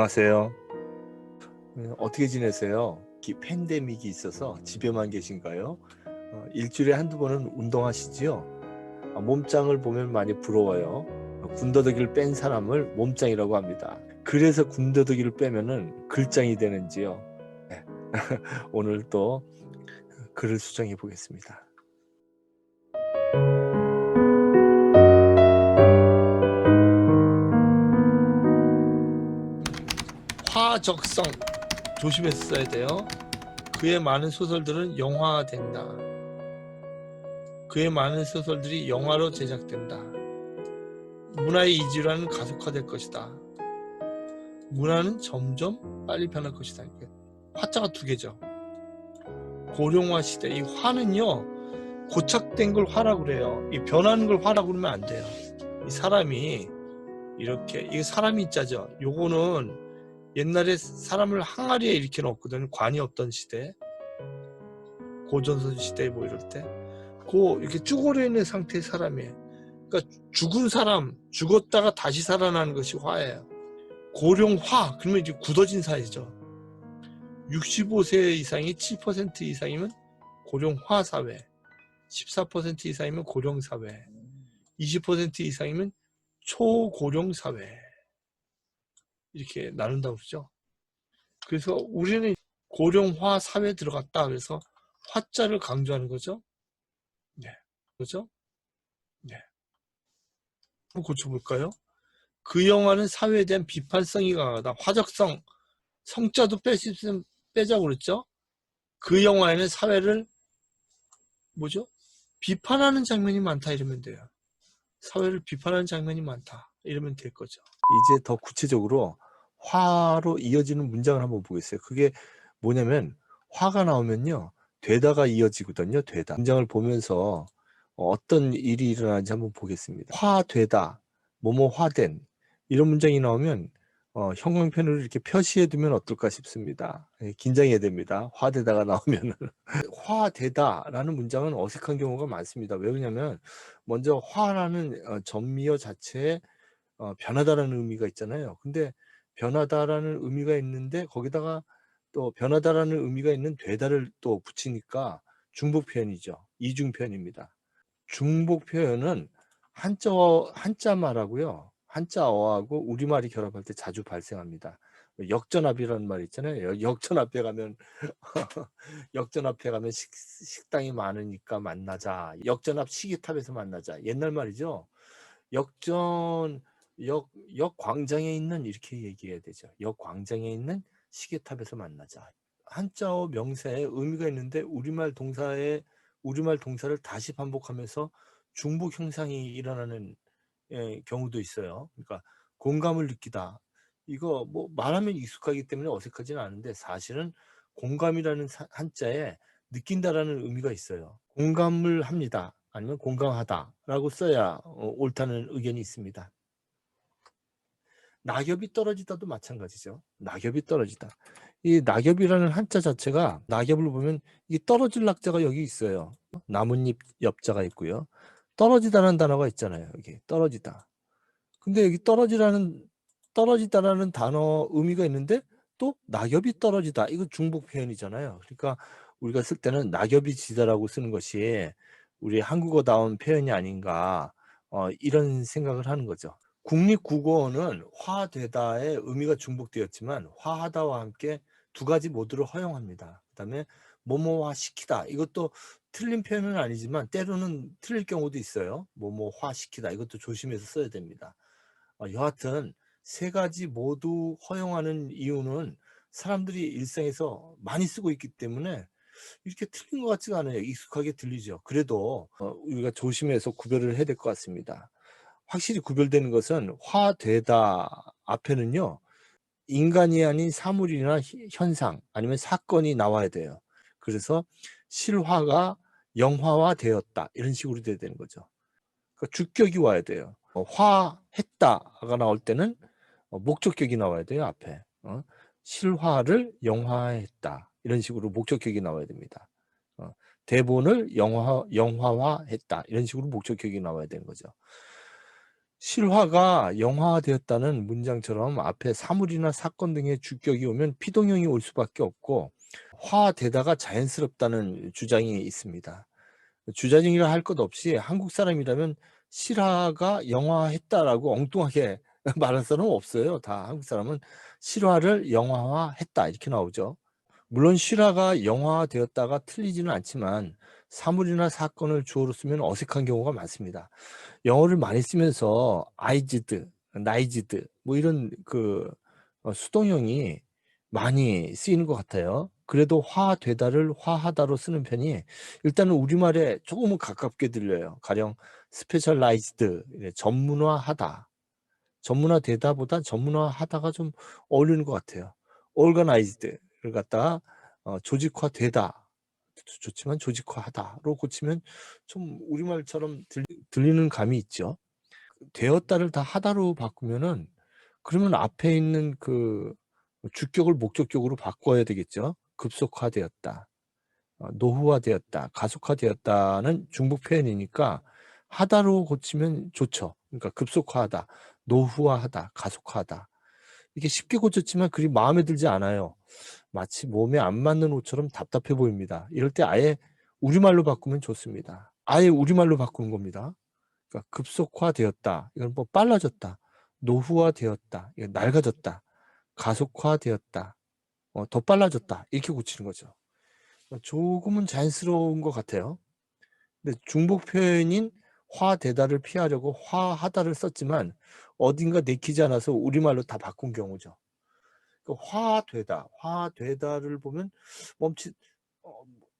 안녕하세요. 어떻게 지내세요? 팬데믹이 있어서 집에만 계신가요? 일주일에 한두 번은 운동하시지요? 몸짱을 보면 많이 부러워요. 군더더기를 뺀 사람을 몸짱이라고 합니다. 그래서 군더더기를 빼면은 글짱이 되는지요? 네. 오늘 또 글을 수정해 보겠습니다. 화적성 조심해서 써야 돼요. 그의 많은 소설들은 영화화된다. 그의 많은 소설들이 영화로 제작된다. 문화의 이질환은 가속화될 것이다. 문화는 점점 빨리 변할 것이다. 화자가 두 개죠. 고령화 시대. 이 화는요, 고착된 걸 화라고 그래요. 이 변하는 걸 화라고 그러면 안 돼요. 이 사람이 이렇게, 이게 사람이 있자죠. 요거는 옛날에 사람을 항아리에 이렇게 넣었거든. 관이 없던 시대, 고전선 시대 뭐 이럴 때, 이렇게 쭈그려 있는 상태의 사람이에요. 그러니까 죽은 사람, 죽었다가 다시 살아나는 것이 화예요. 고령화, 그러면 이제 굳어진 사회죠. 65세 이상이 7% 이상이면 고령화 사회, 14% 이상이면 고령 사회, 20% 이상이면 초고령 사회, 이렇게 나눈다고 그러죠. 그래서 우리는 고령화 사회에 들어갔다. 그래서 화자를 강조하는 거죠. 네, 그렇죠? 네, 한번 고쳐볼까요? 그 영화는 사회에 대한 비판성이 강하다. 화적성, 성자도 빼자고 그랬죠. 그 영화에는 사회를 비판하는 장면이 많다 이러면 돼요. 사회를 비판하는 장면이 많다 이러면 될 거죠. 이제 더 구체적으로 화로 이어지는 문장을 한번 보겠어요. 그게 뭐냐면 화가 나오면요, 되다가 이어지거든요. 되다. 문장을 보면서 어떤 일이 일어나는지 한번 보겠습니다. 화되다, 뭐뭐 화된, 이런 문장이 나오면 형광펜으로 이렇게 표시해 두면 어떨까 싶습니다. 긴장해야 됩니다. 화되다가 나오면은. 화되다라는 문장은 어색한 경우가 많습니다. 왜 그러냐면 먼저 화라는 전미어 자체에 변하다라는 의미가 있잖아요. 근데 변하다라는 의미가 있는데 거기다가 또 변하다라는 의미가 있는 되다를 또 붙이니까 중복 표현이죠. 이중 표현입니다. 중복 표현은 한자말하고요, 한자어하고 우리말이 결합할 때 자주 발생합니다. 역전압이라는 말 있잖아요. 역전 앞에 가면 역전 앞에 가면 식당이 많으니까 만나자. 역전 앞 시계탑에서 만나자. 옛날 말이죠. 역 광장에 있는, 이렇게 얘기해야 되죠. 역 광장에 있는 시계탑에서 만나자. 한자어 명사에 의미가 있는데 우리말 동사를 다시 반복하면서 중복 형상이 일어나는 경우도 있어요. 그러니까 공감을 느끼다. 이거 뭐 말하면 익숙하기 때문에 어색하지는 않은데 사실은 공감이라는 한자에 느낀다라는 의미가 있어요. 공감을 합니다. 아니면 공감하다라고 써야 옳다는 의견이 있습니다. 낙엽이 떨어지다도 마찬가지죠. 낙엽이 떨어지다. 이 낙엽이라는 한자 자체가, 낙엽을 보면 이 떨어질 낙자가 여기 있어요. 나뭇잎 엽자가 있고요. 떨어지다라는 단어가 있잖아요. 여기 떨어지다. 근데 여기 떨어지다라는 단어 의미가 있는데 또 낙엽이 떨어지다. 이거 중복 표현이잖아요. 그러니까 우리가 쓸 때는 낙엽이 지다라고 쓰는 것이 우리 한국어다운 표현이 아닌가, 이런 생각을 하는 거죠. 국립국어원은 화되다의 의미가 중복되었지만 화하다와 함께 두 가지 모두를 허용합니다. 그다음에 뭐뭐화 시키다, 이것도 틀린 표현은 아니지만 때로는 틀릴 경우도 있어요. 뭐뭐화 시키다, 이것도 조심해서 써야 됩니다. 여하튼 세 가지 모두 허용하는 이유는 사람들이 일상에서 많이 쓰고 있기 때문에 이렇게 틀린 것 같지가 않아요. 익숙하게 들리죠. 그래도 우리가 조심해서 구별을 해야 될 것 같습니다. 확실히 구별되는 것은 화되다 앞에는요, 인간이 아닌 사물이나 현상 아니면 사건이 나와야 돼요. 그래서 실화가 영화화되었다, 이런 식으로 돼야 되는 거죠. 그러니까 주격이 와야 돼요. 화했다가 나올 때는 목적격이 나와야 돼요. 앞에 실화를 영화화했다, 이런 식으로 목적격이 나와야 됩니다. 대본을 영화화했다, 이런 식으로 목적격이 나와야 되는 거죠. 실화가 영화화되었다는 문장처럼 앞에 사물이나 사건 등의 주격이 오면 피동형이 올 수밖에 없고 화되다가 자연스럽다는 주장이 있습니다. 주자증이라 할 것 없이 한국 사람이라면 실화가 영화화했다라고 엉뚱하게 말할 사람은 없어요. 다 한국 사람은 실화를 영화화했다 이렇게 나오죠. 물론 실화가 영화화되었다가 틀리지는 않지만 사물이나 사건을 주어로 쓰면 어색한 경우가 많습니다. 영어를 많이 쓰면서 아이즈드, 나이즈드 뭐 이런 수동형이 많이 쓰이는 것 같아요. 그래도 화되다를 화하다로 쓰는 편이 일단은 우리말에 조금은 가깝게 들려요. 가령 스페셜라이즈드, 전문화하다. 전문화되다보다 전문화하다가 좀 어울리는 것 같아요. organized를 갖다가 조직화되다. 좋지만 조직화하다로 고치면 좀 우리말처럼 들리는 감이 있죠. 되었다를 다 하다로 바꾸면은 그러면 앞에 있는 주격을 목적격으로 바꿔야 되겠죠. 급속화되었다, 노후화되었다, 가속화되었다는 중복 표현이니까 하다로 고치면 좋죠. 그러니까 급속화하다, 노후화하다, 가속화하다. 이게 쉽게 고쳤지만 그리 마음에 들지 않아요. 마치 몸에 안 맞는 옷처럼 답답해 보입니다. 이럴 때 아예 우리말로 바꾸면 좋습니다. 아예 우리말로 바꾸는 겁니다. 그러니까 급속화되었다. 이건 뭐 빨라졌다. 노후화되었다. 이건 낡아졌다. 가속화되었다. 더 빨라졌다. 이렇게 고치는 거죠. 조금은 자연스러운 것 같아요. 근데 중복 표현인 화되다를 피하려고 화하다를 썼지만 어딘가 내키지 않아서 우리말로 다 바꾼 경우죠. 화되다를 보면 멈칫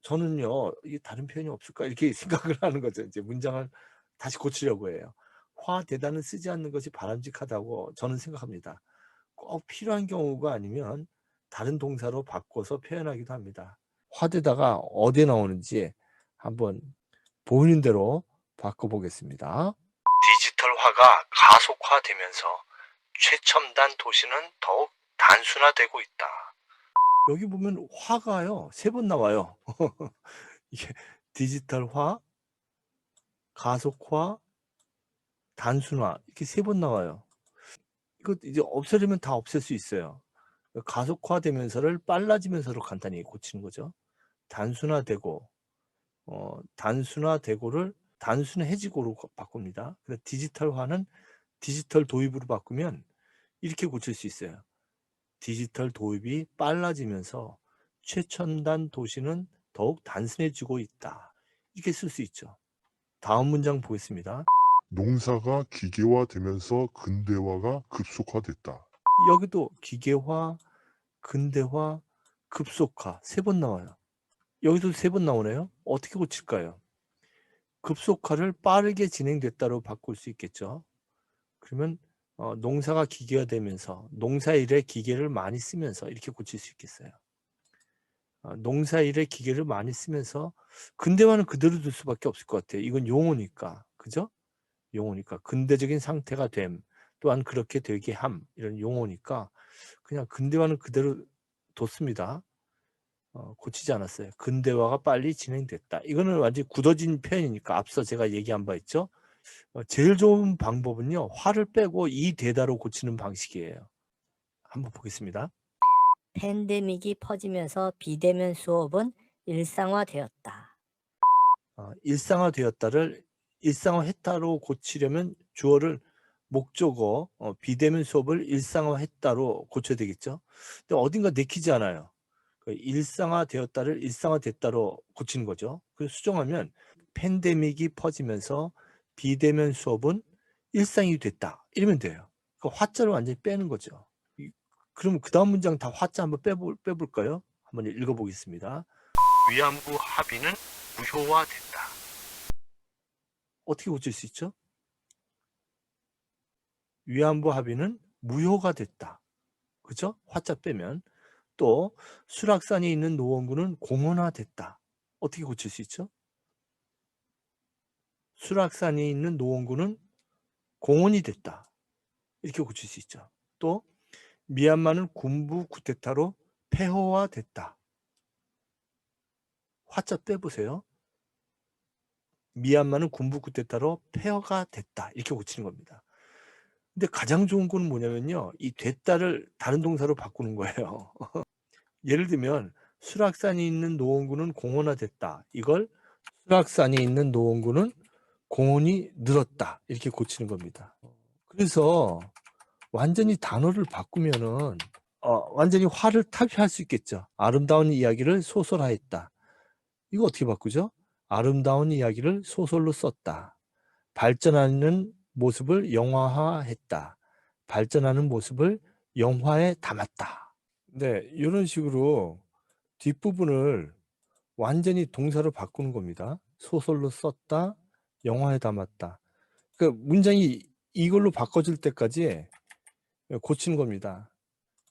저는요 이게 다른 표현이 없을까 이렇게 생각을 하는 거죠. 이제 문장을 다시 고치려고 해요. 화되다는 쓰지 않는 것이 바람직하다고 저는 생각합니다. 꼭 필요한 경우가 아니면 다른 동사로 바꿔서 표현하기도 합니다. 화되다가 어디에 나오는지 한번 보이는 대로 바꿔보겠습니다. 디지털화가 가속화되면서 최첨단 도시는 더욱 단순화되고 있다. 여기 보면 화가요 3번 나와요. 이게 디지털화, 가속화, 단순화 이렇게 3번 나와요. 이거 이제 없애려면 다 없앨 수 있어요. 가속화되면서를 빨라지면서로 간단히 고치는 거죠. 단순화되고 단순화되고를 단순해지고로 바꿉니다. 그래서 디지털화는 디지털 도입으로 바꾸면 이렇게 고칠 수 있어요. 디지털 도입이 빨라지면서 최첨단 도시는 더욱 단순해지고 있다. 이렇게 쓸 수 있죠. 다음 문장 보겠습니다. 농사가 기계화되면서 근대화가 급속화됐다. 여기도 기계화, 근대화, 급속화 3번 나와요. 여기도 3번 나오네요. 어떻게 고칠까요? 급속화를 빠르게 진행됐다로 바꿀 수 있겠죠. 그러면 농사가 기계화되면서 농사일에 기계를 많이 쓰면서 이렇게 고칠 수 있겠어요. 농사일에 기계를 많이 쓰면서 근대화는 그대로 둘 수밖에 없을 것 같아요. 이건 용어니까. 그죠? 용어니까. 근대적인 상태가 됨. 또한 그렇게 되게 함. 이런 용어니까 그냥 근대화는 그대로 뒀습니다. 고치지 않았어요. 근대화가 빨리 진행됐다. 이거는 완전히 굳어진 표현이니까 앞서 제가 얘기한 바 있죠. 제일 좋은 방법은요. 화를 빼고 이 대다로 고치는 방식이에요. 한번 보겠습니다. 팬데믹이 퍼지면서 비대면 수업은 일상화되었다. 일상화되었다를 일상화했다로 고치려면 주어를 목적어 비대면 수업을 일상화했다로 고쳐야 되겠죠. 근데 어딘가 내키지 않아요. 일상화되었다를 일상화됐다로 고치는 거죠. 그래서 수정하면 팬데믹이 퍼지면서 비대면 수업은 일상이 됐다. 이러면 돼요. 화자를 완전히 빼는 거죠. 그럼 그 다음 문장 다 화자 한번 빼볼까요? 한번 읽어보겠습니다. 위안부 합의는 무효화됐다. 어떻게 고칠 수 있죠? 위안부 합의는 무효가 됐다. 그죠? 화자 빼면. 또 수락산에 있는 노원구는 공원화됐다. 어떻게 고칠 수 있죠? 수락산에 있는 노원구는 공원이 됐다. 이렇게 고칠 수 있죠. 또 미얀마는 군부 쿠데타로 폐허화됐다. 화자 빼보세요. 미얀마는 군부 쿠데타로 폐허가 됐다. 이렇게 고치는 겁니다. 근데 가장 좋은 거는 뭐냐면요. 이 됐다를 다른 동사로 바꾸는 거예요. 예를 들면 수락산이 있는 노원구는 공원화됐다. 이걸 수락산이 있는 노원구는 공원이 늘었다. 이렇게 고치는 겁니다. 그래서 완전히 단어를 바꾸면은 완전히 화를 탈피할 수 있겠죠. 아름다운 이야기를 소설화했다. 이거 어떻게 바꾸죠? 아름다운 이야기를 소설로 썼다. 발전하는 모습을 영화화했다. 발전하는 모습을 영화에 담았다. 네, 이런 식으로 뒷부분을 완전히 동사로 바꾸는 겁니다. 소설로 썼다, 영화에 담았다. 그 문장이 이걸로 바꿔질 때까지 고치는 겁니다.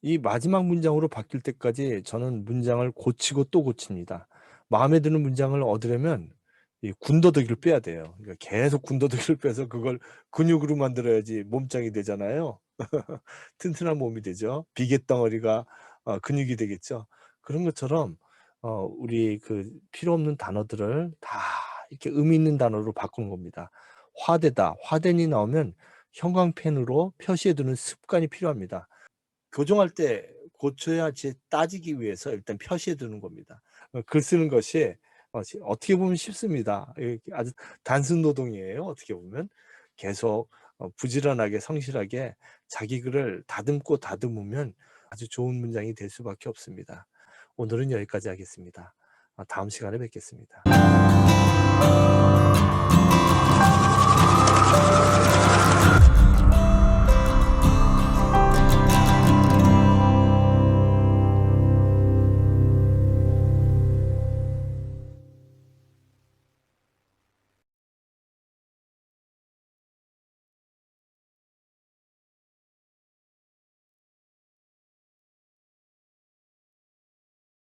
이 마지막 문장으로 바뀔 때까지 저는 문장을 고치고 또 고칩니다. 마음에 드는 문장을 얻으려면 이 군더더기를 빼야 돼요. 그러니까 계속 군더더기를 빼서 그걸 근육으로 만들어야지 몸짱이 되잖아요. 튼튼한 몸이 되죠. 비계덩어리가 근육이 되겠죠. 그런 것처럼 우리 그 필요 없는 단어들을 다 이렇게 의미 있는 단어로 바꾸는 겁니다. 화되다, 화된이 나오면 형광펜으로 표시해두는 습관이 필요합니다. 교정할 때 고쳐야지 따지기 위해서 일단 표시해두는 겁니다. 글 쓰는 것이 어떻게 보면 쉽습니다. 아주 단순 노동이에요. 어떻게 보면 계속 부지런하게 성실하게 자기 글을 다듬고 다듬으면 아주 좋은 문장이 될 수밖에 없습니다. 오늘은 여기까지 하겠습니다. 다음 시간에 뵙겠습니다.